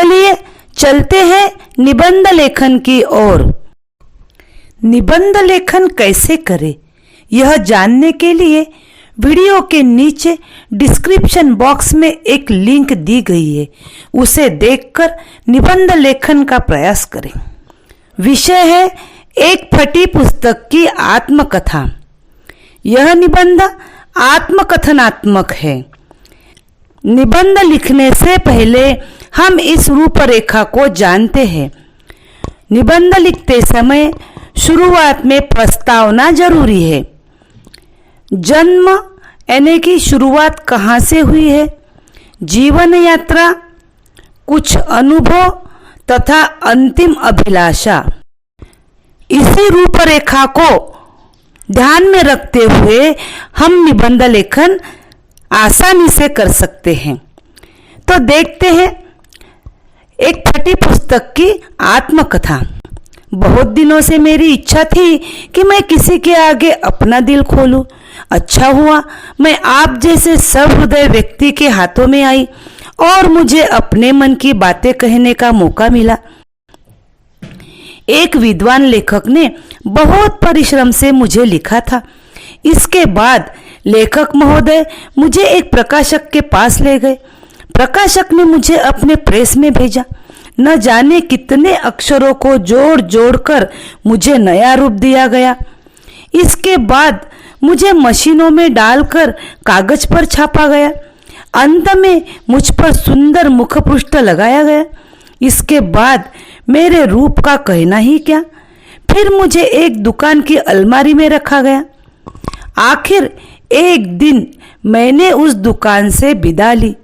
चलिए चलते हैं निबंध लेखन की ओर। निबंध लेखन कैसे करें, यह जानने के लिए वीडियो के नीचे डिस्क्रिप्शन बॉक्स में एक लिंक दी गई है, उसे देखकर निबंध लेखन का प्रयास करें। विषय है एक फटी पुस्तक की आत्मकथा। यह निबंध आत्मकथनात्मक है। निबंध लिखने से पहले हम इस रूपरेखा को जानते हैं। निबंध लिखते समय शुरुआत में प्रस्तावना जरूरी है। जन्म यानी कि शुरुआत कहाँ से हुई है, जीवन यात्रा, कुछ अनुभव तथा अंतिम अभिलाषा। इसी रूपरेखा को ध्यान में रखते हुए हम निबंध लेखन आसानी से कर सकते हैं। तो देखते हैं एक फटी पुस्तक की आत्मकथा। बहुत दिनों से मेरी इच्छा थी कि मैं किसी के आगे अपना दिल खोलूं। अच्छा हुआ मैं आप जैसे सहृदय व्यक्ति के हाथों में आई और मुझे अपने मन की बातें कहने का मौका मिला। एक विद्वान लेखक ने बहुत परिश्रम से मुझे लिखा था। इसके बाद लेखक महोदय मुझे एक प्रकाशक के पास ले गए। प्रकाशक ने मुझे अपने प्रेस में भेजा। न जाने कितने अक्षरों को जोड़ जोड़ कर मुझे नया रूप दिया गया। इसके बाद मुझे मशीनों में डालकर कागज पर छापा गया। अंत में मुझ पर सुंदर मुखपृष्ठ लगाया गया। इसके बाद मेरे रूप का कहना ही क्या, फिर मुझे एक दुकान की अलमारी में रखा गया। आखिर एक दिन मैंने उस दुकान से विदा ली।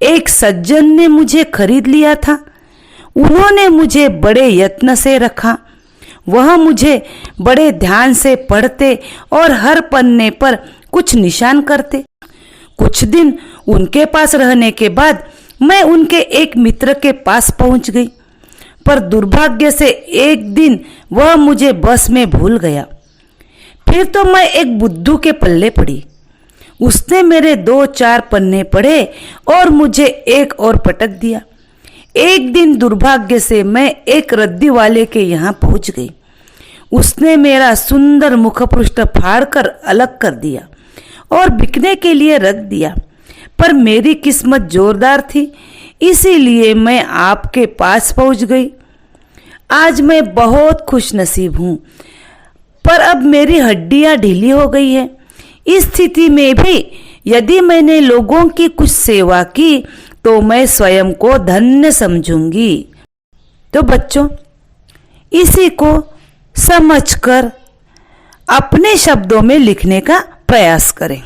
एक सज्जन ने मुझे खरीद लिया था। उन्होंने मुझे बड़े यत्न से रखा। वह मुझे बड़े ध्यान से पढ़ते और हर पन्ने पर कुछ निशान करते। कुछ दिन उनके पास रहने के बाद मैं उनके एक मित्र के पास पहुंच गई, पर दुर्भाग्य से एक दिन वह मुझे बस में भूल गया। फिर तो मैं एक बुद्धू के पल्ले पड़ी। उसने मेरे 2-4 पन्ने पढ़े और मुझे एक और पटक दिया। एक दिन दुर्भाग्य से मैं एक रद्दी वाले के यहाँ पहुंच गई। उसने मेरा सुंदर मुखपृष्ठ फाड़कर अलग कर दिया और बिकने के लिए रख दिया। पर मेरी किस्मत जोरदार थी, इसीलिए मैं आपके पास पहुंच गई। आज मैं बहुत खुशनसीब हूँ, पर अब मेरी हड्डियाँ ढीली हो गई है। इस स्थिति में भी यदि मैंने लोगों की कुछ सेवा की तो मैं स्वयं को धन्य समझूंगी। तो बच्चों, इसी को समझकर अपने शब्दों में लिखने का प्रयास करें।